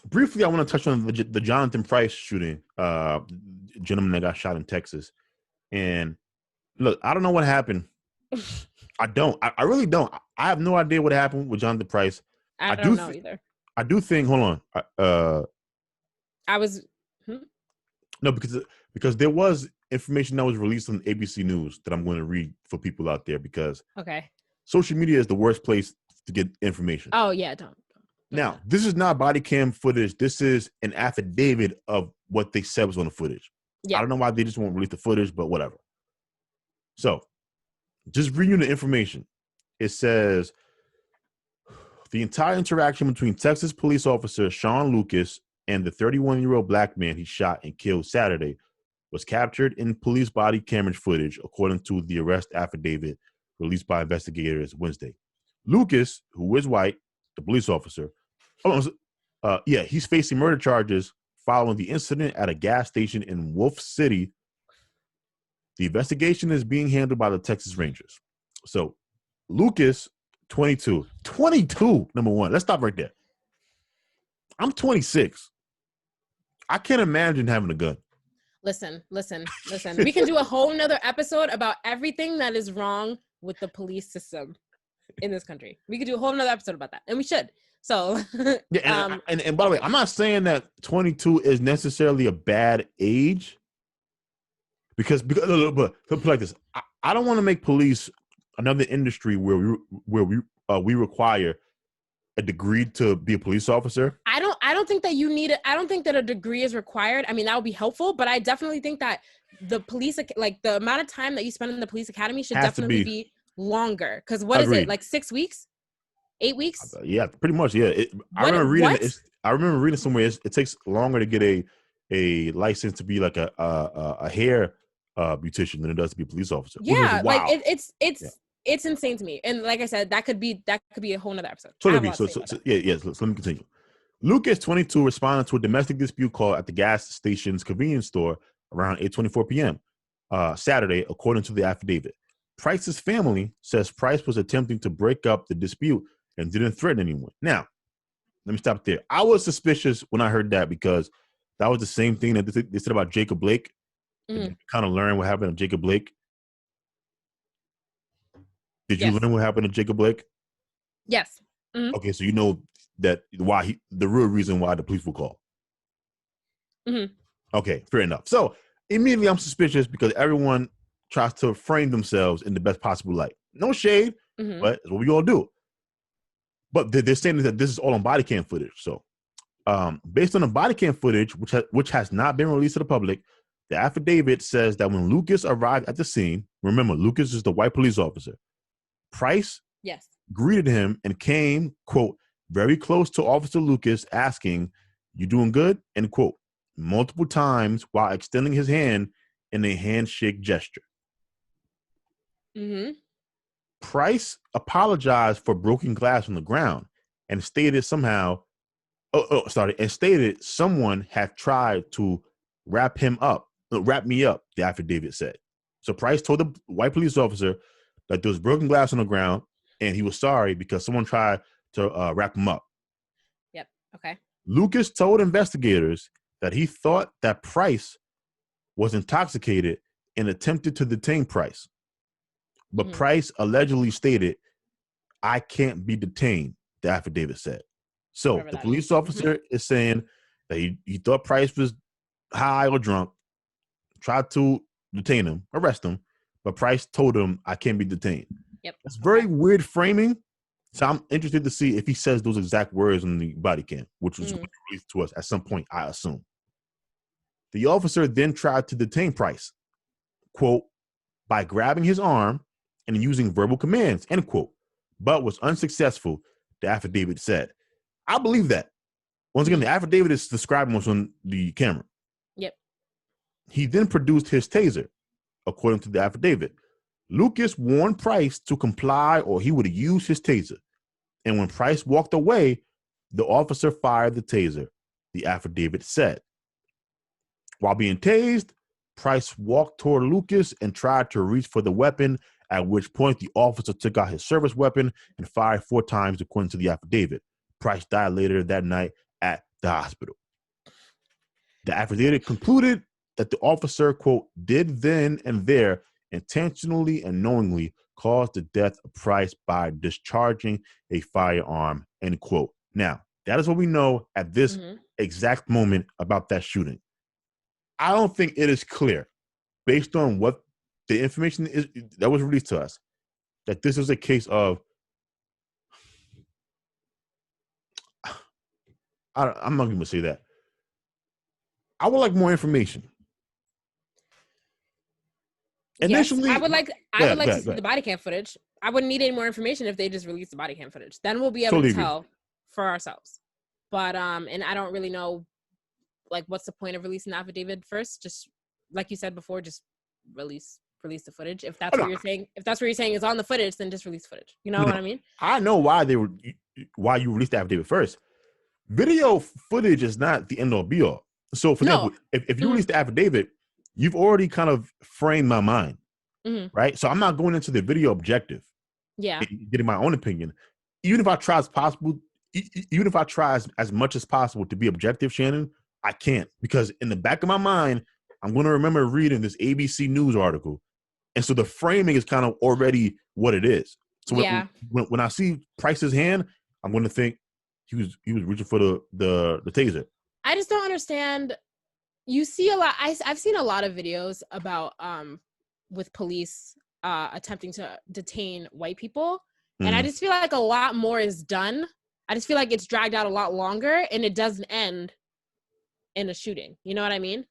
Briefly, I want to touch on the Jonathan Price shooting, gentleman that got shot in Texas. And look, I don't know what happened. I don't. I really don't. I have no idea what happened with Jonathan Price. I don't know either. I do think. Hold on. I was no, because there was information that was released on ABC News that I'm going to read for people out there because social media is the worst place to get information. Oh yeah, don't. Now, this is not body cam footage. This is an affidavit of what they said was on the footage. Yeah. I don't know why they just won't release the footage, but whatever. So, just reading the information. It says, the entire interaction between Texas police officer Sean Lucas and the 31-year-old black man he shot and killed Saturday was captured in police body camera footage, according to the arrest affidavit released by investigators Wednesday. Lucas, who is white, the police officer, he's facing murder charges following the incident at a gas station in Wolf City. The investigation is being handled by the Texas Rangers. So, Lucas, 22. 22, number one. Let's stop right there. I'm 26. I can't imagine having a gun. Listen. We can do a whole nother episode about everything that is wrong with the police system in this country. We could do a whole nother episode about that, and we should. So, and by the way, I'm not saying that 22 is necessarily a bad age, because but put like this, I don't want to make police another industry where we require a degree to be a police officer. I don't think that you need it. I don't think that a degree is required. I mean, that would be helpful, but I definitely think that the police, like the amount of time that you spend in the police academy should definitely be longer. Because what is it, like 6 weeks? 8 weeks? Yeah, pretty much. Yeah, I remember reading somewhere it takes longer to get a license to be like a hair beautician than it does to be a police officer. Yeah, like it's insane to me. And like I said, that could be a whole nother episode. So let me continue. Lucas, 22, responded to a domestic dispute call at the gas station's convenience store around 8:24 p.m. Saturday, according to the affidavit. Price's family says Price was attempting to break up the dispute and didn't threaten anyone. Now, let me stop there. I was suspicious when I heard that because that was the same thing that they said about Jacob Blake. Kind of learn what happened to Jacob Blake. Did you learn what happened to Jacob Blake? Yes. Mm-hmm. Okay, so you know that the real reason why the police were called. Mm-hmm. Okay, fair enough. So immediately I'm suspicious because everyone tries to frame themselves in the best possible light. No shade, but that's what we all do. But they're saying that this is all on body cam footage. So based on the body cam footage, which has not been released to the public, the affidavit says that when Lucas arrived at the scene, remember, Lucas is the white police officer, Price greeted him and came, quote, very close to Officer Lucas, asking, "You doing good?" end quote, multiple times while extending his hand in a handshake gesture. Mm-hmm. Price apologized for broken glass on the ground and stated someone had tried to wrap me up, the affidavit said. So Price told the white police officer that there was broken glass on the ground and he was sorry because someone tried to wrap him up. Yep. Okay. Lucas told investigators that he thought that Price was intoxicated and attempted to detain Price. But Price allegedly stated, "I can't be detained," the affidavit said. So the police officer is saying that he thought Price was high or drunk, tried to detain him, arrest him, but Price told him, "I can't be detained." Yep. It's very weird framing. So I'm interested to see if he says those exact words on the body cam, which was released to us at some point, I assume. The officer then tried to detain Price, quote, by grabbing his arm and using verbal commands, end quote, but was unsuccessful, the affidavit said. I believe that. Once again, the affidavit is describing what's on the camera. Yep. He then produced his taser, according to the affidavit. Lucas warned Price to comply or he would use his taser. And when Price walked away, the officer fired the taser, the affidavit said. While being tased, Price walked toward Lucas and tried to reach for the weapon, at which point the officer took out his service weapon and fired 4 times, according to the affidavit. Price died later that night at the hospital. The affidavit concluded that the officer, quote, did then and there intentionally and knowingly cause the death of Price by discharging a firearm, end quote. Now, that is what we know at this exact moment about that shooting. I don't think it is clear, based on what the information is that was released to us, that this is a case of, I'm not going to say that. I would like more information. Initially, yes, I would like to see the body cam footage. I wouldn't need any more information if they just released the body cam footage. Then we'll be able to tell for ourselves. But and I don't really know, like, what's the point of releasing the affidavit first? Just like you said before, just release the footage. If that's what you're saying, is on the footage, then just release footage. You know what I mean? I know why you released the affidavit first. Video footage is not the end all be all. So, for example, if you release the affidavit, you've already kind of framed my mind, right? So I'm not going into the video objective, getting my own opinion. Even if I try as much as possible to be objective, Shannon, I can't, because in the back of my mind, I'm going to remember reading this ABC News article, and so the framing is kind of already what it is. So when I see Price's hand, I'm going to think he was reaching for the taser. I just don't understand. You see a lot. I've seen a lot of videos about with police attempting to detain white people, and I just feel like a lot more is done. I just feel like it's dragged out a lot longer, and it doesn't end in a shooting. You know what I mean?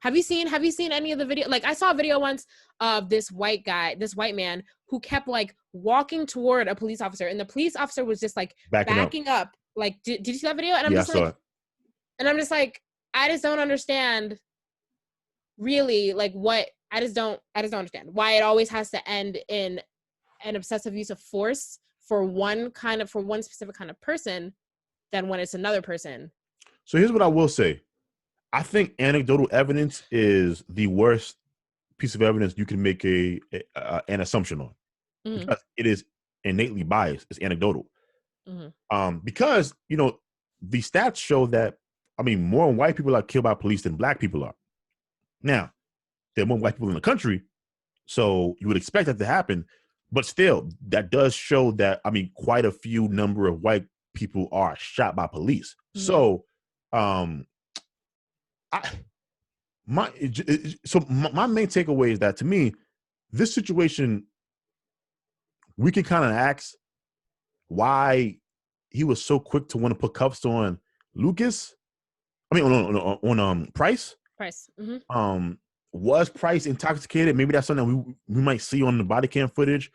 Have you seen any of the video? Like, I saw a video once of this white man who kept like walking toward a police officer, and the police officer was just like backing up. Like, did you see that video? And I'm just like, I just don't understand really, like, what I just don't understand why it always has to end in an obsessive use of force for one specific kind of person than when it's another person. So here's what I will say. I think anecdotal evidence is the worst piece of evidence you can make an assumption on, because it is innately biased. It's anecdotal. Because, the stats show that, more white people are killed by police than black people are. Now, there are more white people in the country, so you would expect that to happen. But still, that does show that, quite a few number of white people are shot by police. So, my main takeaway is that, to me, this situation, we can kind of ask why he was so quick to want to put cuffs on Lucas. On Price. Was Price intoxicated? Maybe that's something we might see on the body cam footage.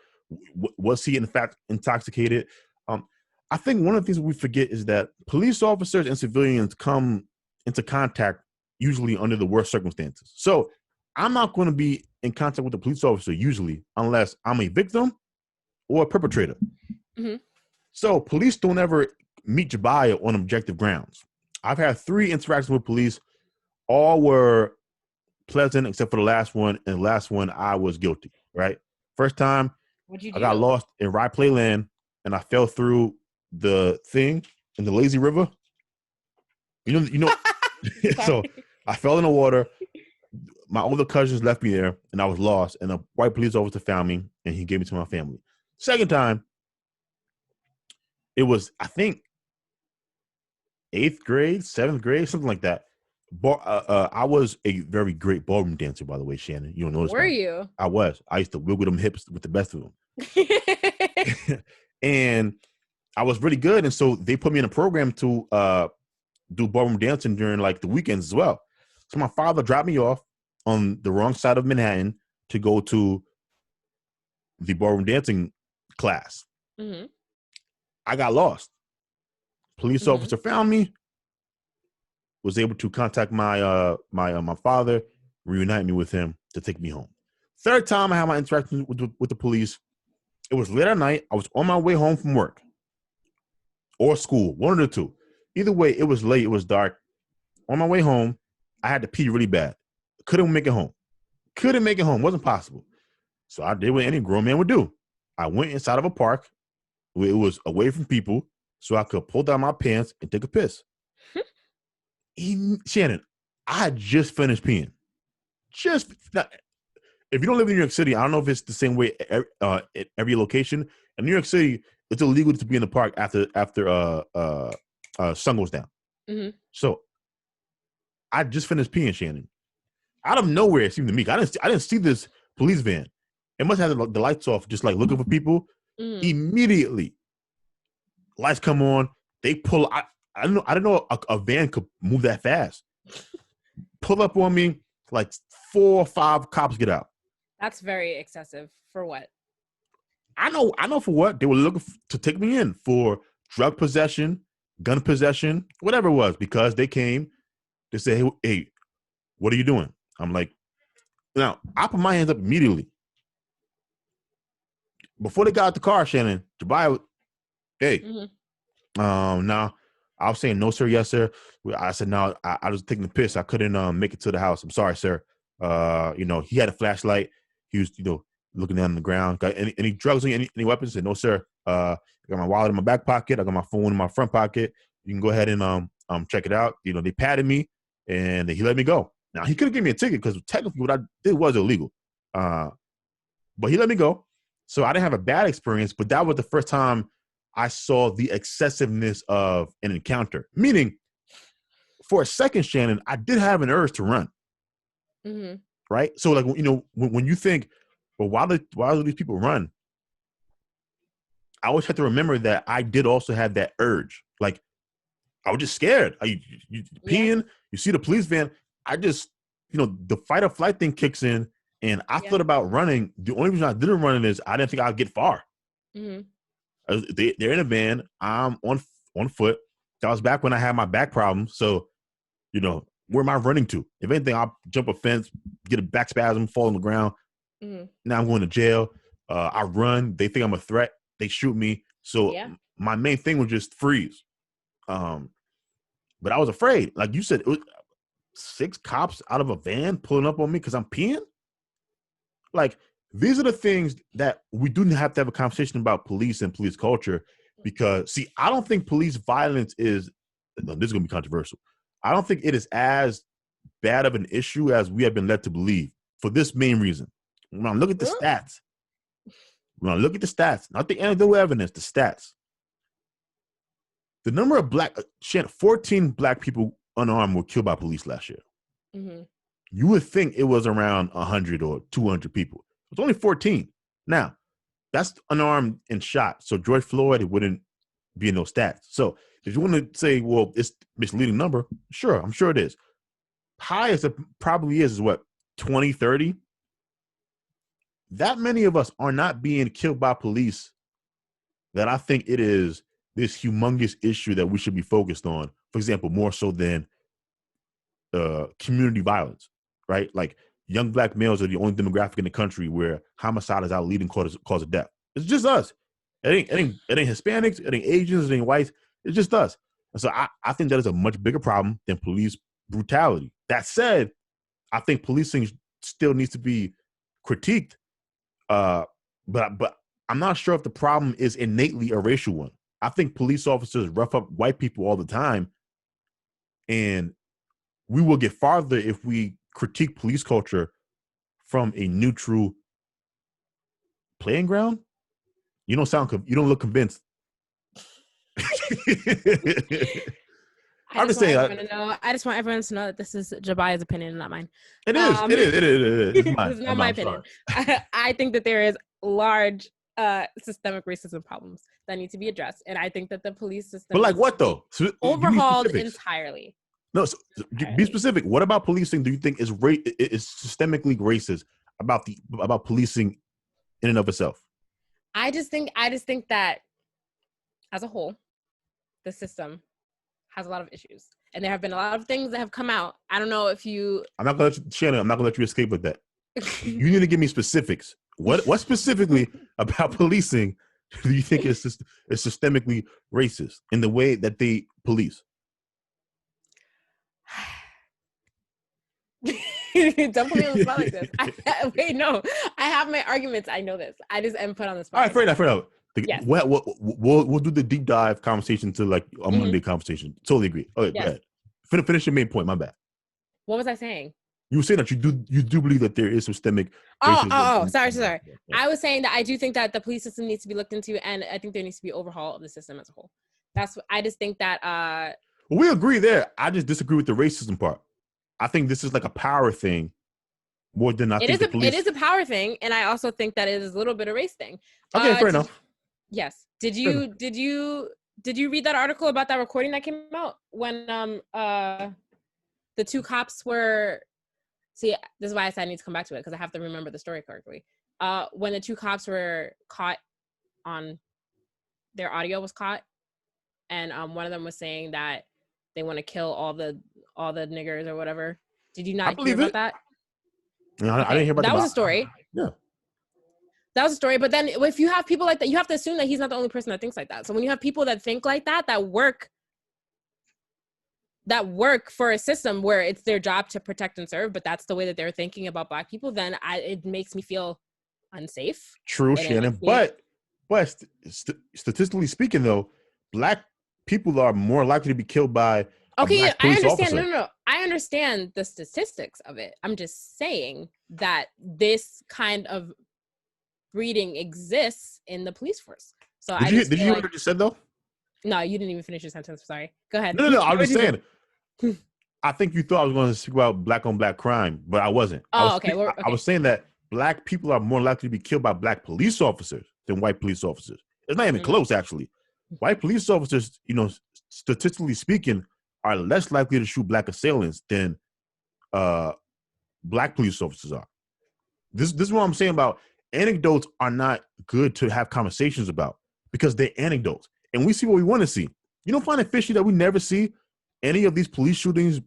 Was he in fact intoxicated? I think one of the things we forget is that police officers and civilians come into contact usually under the worst circumstances. So I'm not going to be in contact with a police officer usually unless I'm a victim or a perpetrator. So police don't ever meet Jabia on objective grounds. I've had 3 interactions with police. All were pleasant except for the last one, and the last one I was guilty, right? First time, I got lost in Rye Playland, and I fell through the thing in the lazy river. You know. So I fell in the water. My older cousins left me there, and I was lost, and a white police officer found me, and he gave me to my family. Second time, it was, I think, 8th grade, 7th grade, something like that. I was a very great ballroom dancer, by the way, Shannon. You don't notice. Were you? I was. I used to wiggle them hips with the best of them. And I was really good. And so they put me in a program to do ballroom dancing during like the weekends as well. So my father dropped me off on the wrong side of Manhattan to go to the ballroom dancing class. I got lost. Police officer found me, was able to contact my my father, reunite me with him to take me home. Third time I had my interaction with the police, it was late at night. I was on my way home from work or school, one of the two. Either way, it was late. It was dark. On my way home, I had to pee really bad. Couldn't make it home. Wasn't possible. So I did what any grown man would do. I went inside of a park where it was away from people so I could pull down my pants and take a piss. Shannon, I had just finished peeing. If you don't live in New York City, I don't know if it's the same way at every location. In New York City, it's illegal to be in the park after sun goes down. Mm-hmm. So I just finished peeing, Shannon. Out of nowhere, it seemed to me. I didn't see this police van. It must have the lights off, just like looking for people. Mm. Immediately, lights come on. They pull. I didn't know a van could move that fast. Pull up on me, like 4 or 5 cops get out. That's very excessive. For what? I know for what. They were looking to take me in for drug possession, gun possession, whatever it was, because they came. They said, hey, what are you doing? I'm like, now, I put my hands up immediately. Before they got out the car, Shannon, Jabia, hey, now, I was saying, no, sir, yes, sir. I said, no, I was taking the piss. I couldn't make it to the house. I'm sorry, sir. He had a flashlight. He was, looking down on the ground. Got any drugs, any weapons? I said, no, sir. I got my wallet in my back pocket. I got my phone in my front pocket. You can go ahead and check it out. They patted me, and he let me go. Now, he could have given me a ticket because technically what I did was illegal. But he let me go. So I didn't have a bad experience, but that was the first time I saw the excessiveness of an encounter. Meaning, for a second, Shannon, I did have an urge to run. Mm-hmm. Right? So, like, when you think, well, why do these people run? I always have to remember that I did also have that urge. Like, I was just scared. You peeing, you see the police van. I just, the fight or flight thing kicks in, and I thought about running. The only reason I didn't run is I didn't think I'd get far. Mm-hmm. They're in a van. I'm on foot. That was back when I had my back problem. So, where am I running to? If anything, I'll jump a fence, get a back spasm, fall on the ground. Mm-hmm. Now I'm going to jail. I run. They think I'm a threat. They shoot me. So my main thing was just freeze. But I was afraid. Like you said, it was 6 cops out of a van pulling up on me because I'm peeing. Like, these are the things that we do have to have a conversation about police and police culture, because, see, I don't think police violence is – this is going to be controversial. I don't think it is as bad of an issue as we have been led to believe, for this main reason. When I look at the stats, not the anecdotal evidence, the stats, the number of 14 black people unarmed were killed by police last year. Mm-hmm. You would think it was around 100 or 200 people. It's only 14. Now, that's unarmed and shot. So George Floyd, it wouldn't be in those stats. So if you want to say, well, it's misleading number, sure, I'm sure it is. Highest it probably is what, 20, 30? That many of us are not being killed by police that I think it is this humongous issue that we should be focused on. For example, more so than community violence, right? Like, young black males are the only demographic in the country where homicide is our leading cause of death. It's just us. It ain't Hispanics, it ain't Asians, it ain't whites. It's just us. And so I think that is a much bigger problem than police brutality. That said, I think policing still needs to be critiqued. But I'm not sure if the problem is innately a racial one. I think police officers rough up white people all the time, and we will get farther if we critique police culture from a neutral playing ground. You don't look convinced. I'm just saying. I just want everyone to know that this is Jabia's opinion, not mine. It is. It's mine. It's not my opinion. I think that there is large systemic racism problems that need to be addressed, and I think that the police system. But like what though? Overhauled entirely. No, so be specific. What about policing do you think is systemically racist about policing in and of itself? I just think that as a whole, the system has a lot of issues, and there have been a lot of things that have come out. I don't know if you. Shannon, I'm not gonna let you escape with that. You need to give me specifics. What specifically about policing do you think is systemically racist in the way that they police? Don't put me on the spot like this. Wait, no. I have my arguments. I know this. I just am put on the spot. All right, fair enough. Yes. We'll do the deep dive conversation to like a Monday conversation. Totally agree. Okay, yes. Go ahead. Finish your main point. My bad. What was I saying? You were saying that you do believe that there is systemic racism. Sorry. I was saying that I do think that the police system needs to be looked into, and I think there needs to be overhaul of the system as a whole. That's what I just think that. Well, we agree there. I just disagree with the racism part. I think this is like a power thing more than it is a power thing, and I also think that it is a little bit of race thing. Okay, fair enough. Yes. Did you read that article about that recording that came out when the two cops were? See, this is why I said I need to come back to it, because I have to remember the story correctly. When the two cops were caught on, their audio was caught, and one of them was saying that they want to kill all the niggers or whatever. Did you not hear about that? No, okay. I didn't hear about that. That was a story. Yeah. That was a story. But then if you have people like that, you have to assume that he's not the only person that thinks like that. So when you have people that think like that, that work for a system where it's their job to protect and serve, but that's the way that they're thinking about Black people, then it makes me feel unsafe. True, Shannon. But statistically speaking, though, Black people are more likely to be killed by I understand. No. I understand the statistics of it. I'm just saying that this kind of breeding exists in the police force. So did you hear what I just said though? No, you didn't even finish your sentence. Sorry. Go ahead. No. I was just saying. I think you thought I was going to speak about Black on Black crime, but I wasn't. Okay. I was saying that Black people are more likely to be killed by Black police officers than white police officers. It's not even close, actually. White police officers, statistically speaking, are less likely to shoot Black assailants than Black police officers are. This is what I'm saying about anecdotes are not good to have conversations about because they're anecdotes. And we see what we want to see. You don't find it fishy that we never see any of these police shootings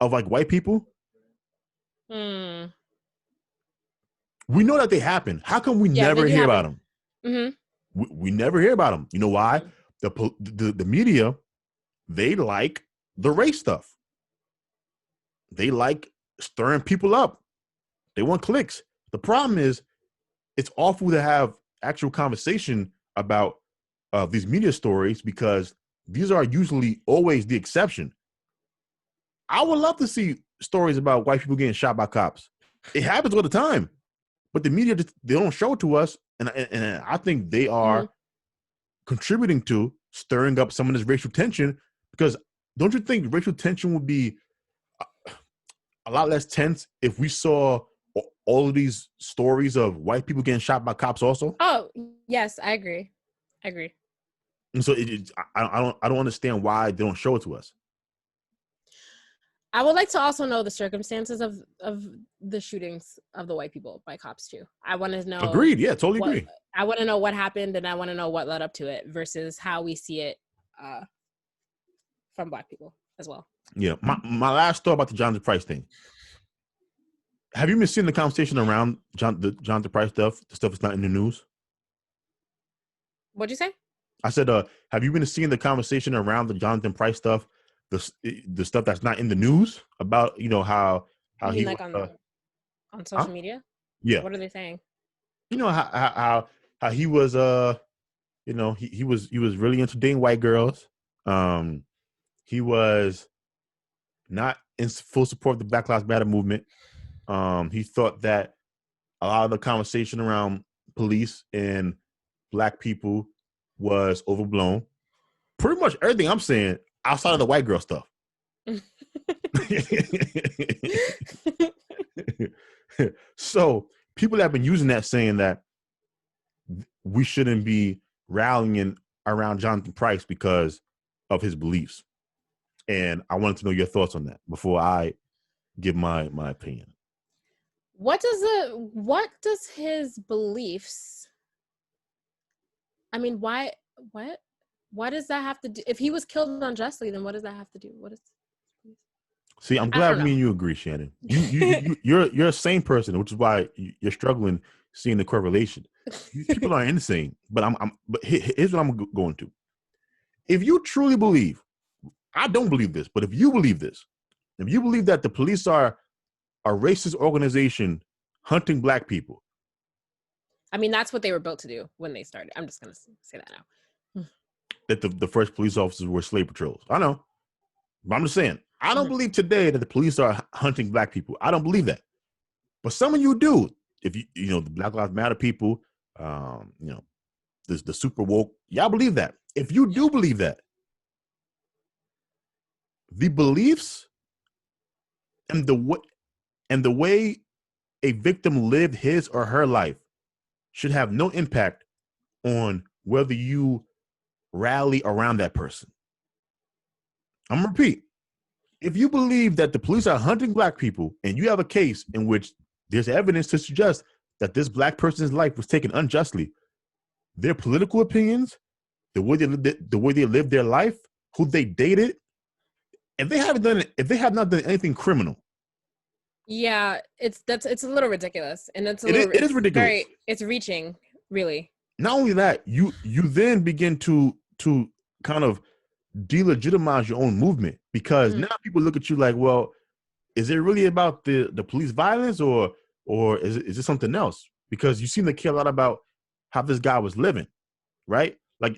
of like white people? We know that they happen. How come we never hear about them? Mm-hmm. We never hear about them. You know why? The media, they like the race stuff. They like stirring people up. They want clicks. The problem is it's awful to have actual conversation about these media stories because these are usually always the exception. I would love to see stories about white people getting shot by cops. It happens all the time, but the media, they don't show it to us. And I think they are contributing to stirring up some of this racial tension because don't you think racial tension would be a lot less tense if we saw all of these stories of white people getting shot by cops also? Oh, yes, I agree. And so I don't understand why they don't show it to us. I would like to also know the circumstances of the shootings of the white people by cops too. I want to know. Agreed. Yeah, totally agree. I want to know what happened and I want to know what led up to it versus how we see it from Black people as well. Yeah. My last thought about the Jonathan Price thing. Have you been seeing the conversation around the Jonathan Price stuff, the stuff that's not in the news? What'd you say? I said, have you been seeing the conversation around the Jonathan Price stuff, the stuff that's not in the news about, how he like on social media? Yeah. What are they saying? How he was he was really into dating white girls. He was not in full support of the Black Lives Matter movement. He thought that a lot of the conversation around police and Black people was overblown. Pretty much everything I'm saying outside of the white girl stuff. So people have been using that, saying that we shouldn't be rallying around Jonathan Price because of his beliefs. And I wanted to know your thoughts on that before I give my opinion. What does his beliefs? I mean, why? What does that have to do? If he was killed unjustly, then what does that have to do? What is? See, I'm glad me and you agree, Shannon. You're a sane person, which is why you're struggling seeing the correlation. These people are insane, but But here's what I'm going to. If you truly believe, I don't believe this, but if you believe this, if you believe that the police are a racist organization hunting Black people, I mean, that's what they were built to do when they started. I'm just going to say that now. That the first police officers were slave patrols. I know. But I'm just saying, I don't believe today that the police are hunting black people. I don't believe that. But some of you do. If you know, the Black Lives Matter people, you know, the super woke, y'all believe that. If you do believe that, the beliefs and the way a victim lived his or her life should have no impact on whether you rally around that person. I'm gonna repeat. If you believe that the police are hunting black people and you have a case in which there's evidence to suggest that this black person's life was taken unjustly, their political opinions, the way they lived their life, who they dated, if they have not done anything criminal. Yeah, it's a little ridiculous, and it is ridiculous. It's reaching, really. Not only that, you then begin to kind of delegitimize your own movement, because now people look at you like, well, is it really about the police violence or is it something else? Because you seem to care a lot about how this guy was living, right? Like,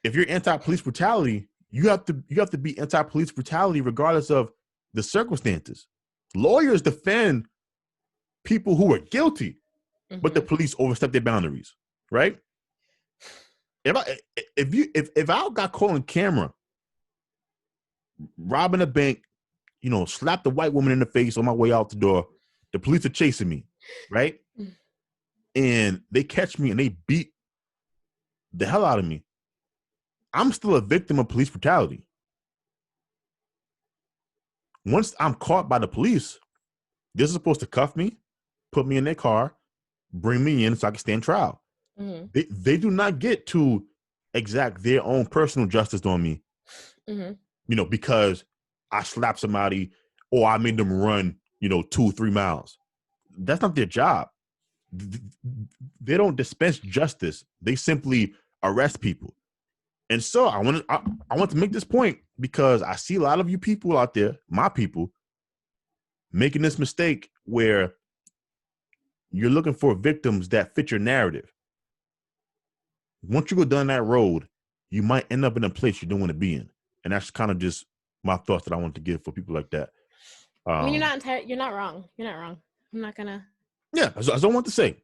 if you're anti-police brutality, you have to be anti-police brutality regardless of the circumstances. Lawyers defend people who are guilty, but the police overstep their boundaries, right? If I got caught on camera robbing a bank, you know, slapped a white woman in the face on my way out the door, the police are chasing me, right? And they catch me and they beat the hell out of me, I'm still a victim of police brutality. Once I'm caught by the police, they're supposed to cuff me, put me in their car, bring me in so I can stand trial. They do not get to exact their own personal justice on me, you know, because I slapped somebody or I made them run, you know, 2-3 miles. That's not their job. They don't dispense justice. They simply arrest people. And so I want to make this point because I see a lot of you people out there, my people, making this mistake where you're looking for victims that fit your narrative. Once you go down that road, you might end up in a place you don't want to be in. And that's kind of just my thoughts that I want to give for people like that. I mean, you're not wrong. You're not wrong. I'm not gonna. Yeah, as I want to say,